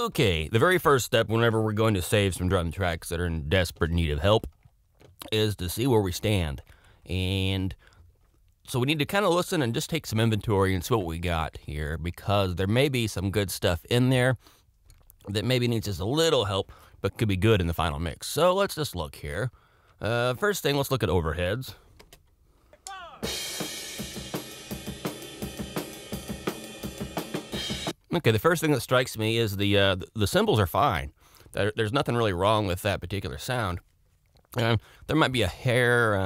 Okay, the very first step whenever we're going to save some drum tracks that are in desperate need of help is to see where we stand. And so we need to kind of listen and just take some inventory and see what we got here, because there may be some good stuff in there that maybe needs just a little help, but could be good in the final mix. So let's just look here. First thing, let's look at overheads. Okay, the first thing that strikes me is the cymbals are fine. There's nothing really wrong with that particular sound. There might be a hair,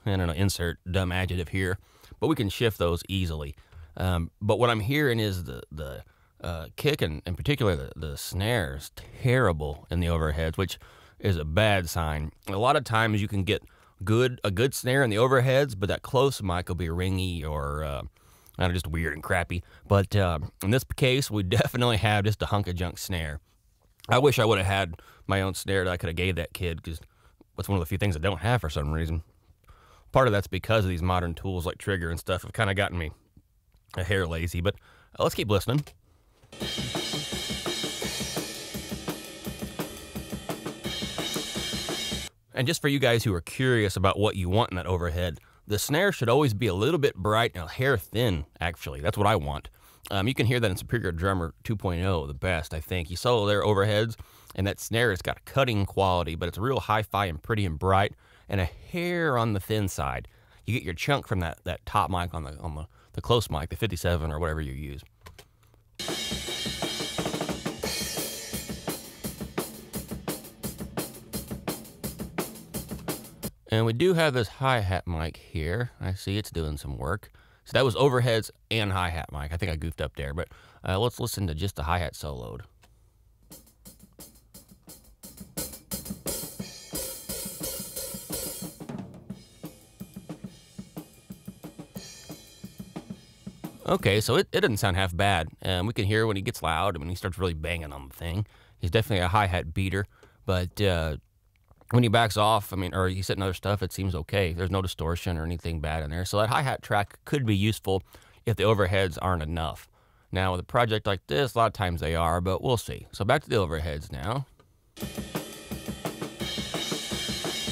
I don't know, insert dumb adjective here, but we can shift those easily. But what I'm hearing is the kick and in particular the snare is terrible in the overheads, which is a bad sign. A lot of times you can get a good snare in the overheads, but that close mic will be ringy or just weird and crappy. But in this case, we definitely have just a hunk of junk snare. I wish I would have had my own snare that I could have gave that kid, because that's one of the few things I don't have for some reason. Part of that's because of these modern tools like Trigger and stuff have kind of gotten me a hair lazy. But let's keep listening. And just for you guys who are curious about what you want in that overhead, the snare should always be a little bit bright and a hair thin, actually. That's what I want. You can hear that in Superior Drummer 2.0 the best, I think. You saw their overheads, and that snare has got a cutting quality, but it's real hi-fi and pretty and bright, and a hair on the thin side. You get your chunk from that top mic on the close mic, the 57 or whatever you use. And we do have this hi-hat mic here. I see it's doing some work. So that was overheads and hi-hat mic. I think I goofed up there, but let's listen to just the hi-hat soloed. Okay, so it doesn't sound half bad. We can hear when he gets loud, when he starts really banging on the thing. He's definitely a hi-hat beater, but when he backs off, or he's hitting other stuff, it seems okay. There's no distortion or anything bad in there. So that hi-hat track could be useful if the overheads aren't enough. Now, with a project like this, a lot of times they are, but we'll see. So back to the overheads now.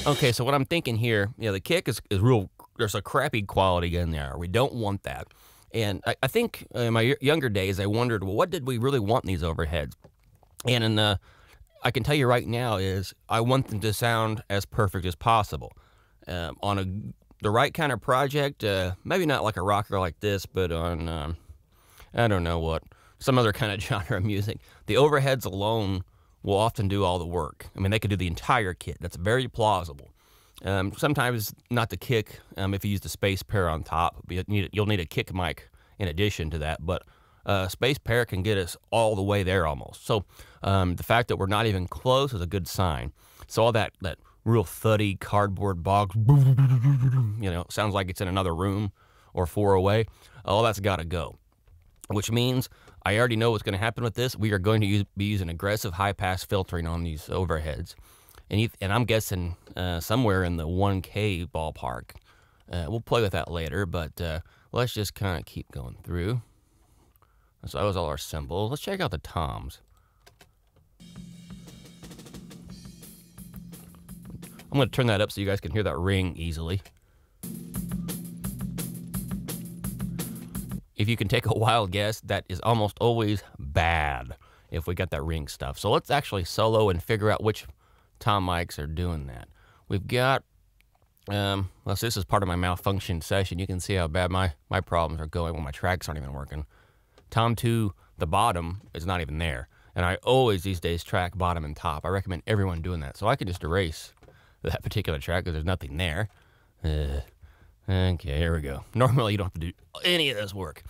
Okay, so what I'm thinking here, the kick is real, there's a crappy quality in there. We don't want that. And I think in my younger days, I wondered, well, what did we really want in these overheads? And I can tell you right now is I want them to sound as perfect as possible. On the right kind of project, maybe not like a rocker like this, but on, I don't know what, some other kind of genre of music, the overheads alone will often do all the work. They could do the entire kit. That's very plausible. Sometimes not the kick, if you use the space pair on top, you'll need a kick mic in addition to that, but space pair can get us all the way there almost. So the fact that we're not even close is a good sign. So all that real thuddy cardboard box, sounds like it's in another room or 4 away, all that's got to go. Which means I already know what's going to happen with this. We are going to be using aggressive high-pass filtering on these overheads. And I'm guessing somewhere in the 1K ballpark. We'll play with that later, but let's just kind of keep going through. So that was all our cymbals. Let's check out the toms. I'm going to turn that up so you guys can hear that ring easily. If you can take a wild guess, that is almost always bad if we got that ring stuff. So let's actually solo and figure out which tom mics are doing that. We've got, so this is part of my malfunction session. You can see how bad my problems are going when my tracks aren't even working. Tom 2, the bottom, is not even there. And I always, these days, track bottom and top. I recommend everyone doing that. So I can just erase that particular track because there's nothing there. Okay, here we go. Normally, you don't have to do any of this work.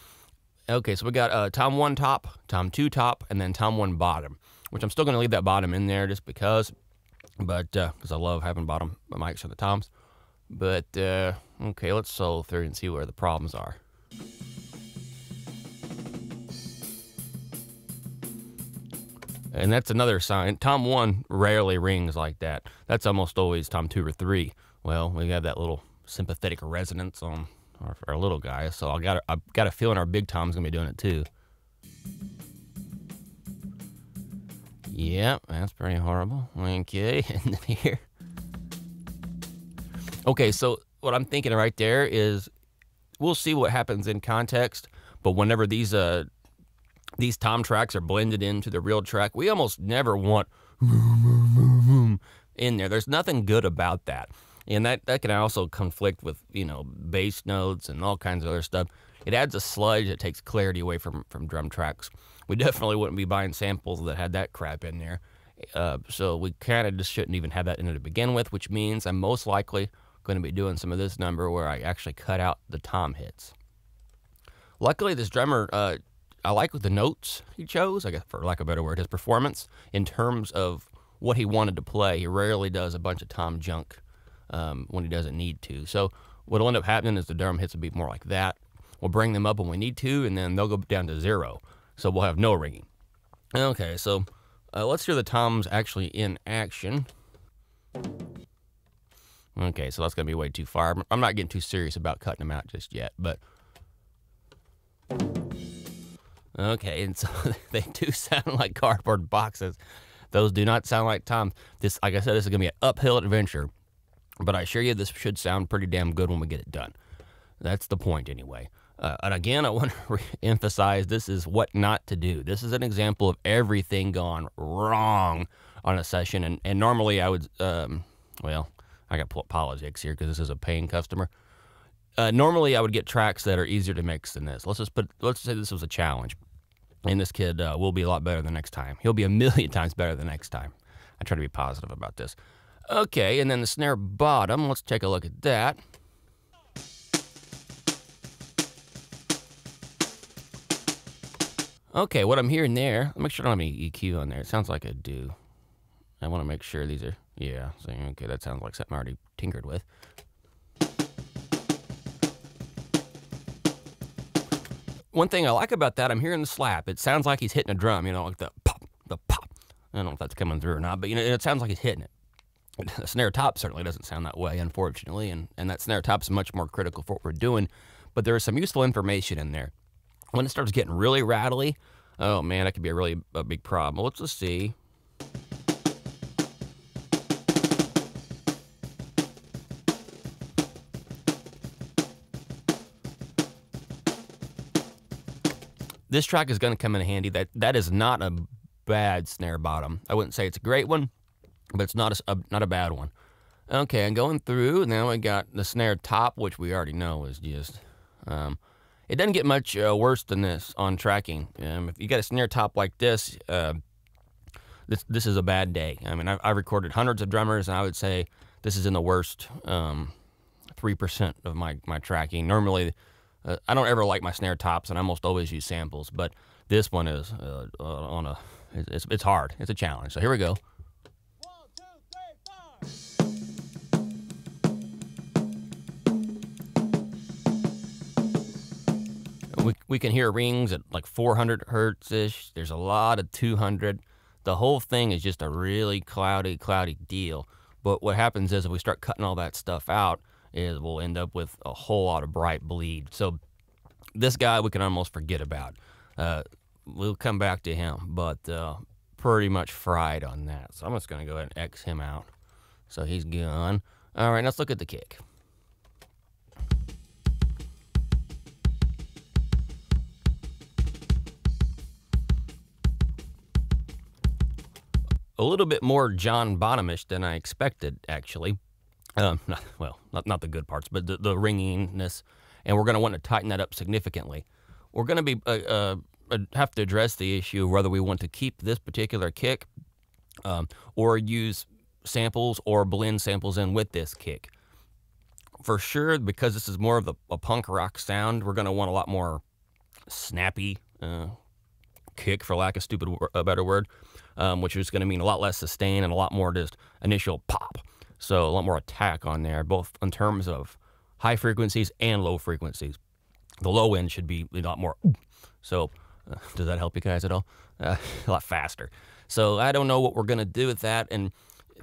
Okay, so we got Tom 1 top, Tom 2 top, and then Tom 1 bottom, which I'm still going to leave that bottom in there just because, but because I love having bottom mics for the toms. But, okay, let's solo through and see where the problems are. And that's another sign. Tom 1 rarely rings like that. That's almost always Tom 2 or 3. Well, we have that little sympathetic resonance on our little guy, so I've got a feeling our big Tom's gonna be doing it too. Yep, that's pretty horrible. Okay, and then here. Okay, so what I'm thinking right there is we'll see what happens in context, but whenever these tom tracks are blended into the real track, we almost never want in there. There's nothing good about that. And that can also conflict with, bass notes and all kinds of other stuff. It adds a sludge that takes clarity away from drum tracks. We definitely wouldn't be buying samples that had that crap in there. So we kind of just shouldn't even have that in it to begin with, which means I'm most likely going to be doing some of this number where I actually cut out the tom hits. Luckily, this drummer, I like the notes he chose, I guess for lack of a better word, his performance in terms of what he wanted to play. He rarely does a bunch of tom junk when he doesn't need to. So what'll end up happening is the drum hits will be more like that. We'll bring them up when we need to, and then they'll go down to 0. So we'll have no ringing. Okay, so let's hear the toms actually in action. Okay, so that's going to be way too far. I'm not getting too serious about cutting them out just yet, but... Okay, and so they do sound like cardboard boxes. Those do not sound like toms. This, like I said, this is going to be an uphill adventure, but I assure you this should sound pretty damn good when we get it done. That's the point anyway. And again, I want to emphasize this is what not to do. This is an example of everything gone wrong on a session, and normally I would, well, I got to pull up politics here because this is a paying customer. Normally I would get tracks that are easier to mix than this. Let's say this was a challenge, and this kid will be a lot better the next time. He'll be a million times better the next time. I try to be positive about this. Okay, and then the snare bottom, let's take a look at that. Okay, what I'm hearing there, make sure I don't have any EQ on there. It sounds like I do. I want to make sure these are, yeah, so, okay, that sounds like something I already tinkered with. One thing I like about that, I'm hearing the slap. It sounds like he's hitting a drum, like the pop, the pop. I don't know if that's coming through or not, but it sounds like he's hitting it. The snare top certainly doesn't sound that way, unfortunately, and that snare top's much more critical for what we're doing, but there is some useful information in there. When it starts getting really rattly, oh man, that could be a big problem. Let's just see. This track is going to come in handy. That is not a bad snare bottom. I wouldn't say it's a great one, but it's not a bad one. Okay, I'm going through. Now I got the snare top, which we already know is just... it doesn't get much worse than this on tracking. If you got a snare top like this, this is a bad day. I mean, I've recorded hundreds of drummers, and I would say this is in the worst 3% of my tracking. Normally, I don't ever like my snare tops, and I almost always use samples, but this one is it's hard. It's a challenge. So here we go. 1, 2, 3, 4. We can hear rings at like 400 hertz-ish. There's a lot of 200. The whole thing is just a really cloudy deal. But what happens is if we start cutting all that stuff out, is we'll end up with a whole lot of bright bleed. So this guy we can almost forget about. We'll come back to him, but pretty much fried on that. So I'm just going to go ahead and X him out. So he's gone. All right, let's look at the kick. A little bit more John Bonhamish than I expected, actually. Not the good parts, but the ringiness, and we're going to want to tighten that up significantly. We're going to be have to address the issue of whether we want to keep this particular kick or use samples or blend samples in with this kick. For sure, because this is more of a punk rock sound, we're going to want a lot more snappy kick, for lack of a better word, which is going to mean a lot less sustain and a lot more just initial pop. So a lot more attack on there, both in terms of high frequencies and low frequencies. The low end should be a lot more. So does that help you guys at all? A lot faster. So I don't know what we're going to do with that. And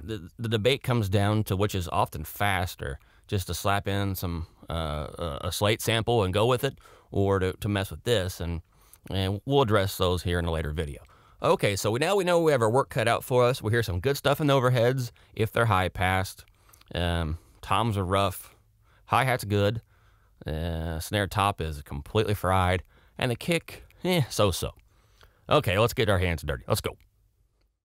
the debate comes down to which is often faster, just to slap in some a Slate sample and go with it, or to mess with this. And we'll address those here in a later video. Okay, so now we know we have our work cut out for us. We hear some good stuff in the overheads if they're high passed. Toms are rough. Hi-hat's good. Snare top is completely fried. And the kick, so-so. Okay, let's get our hands dirty. Let's go.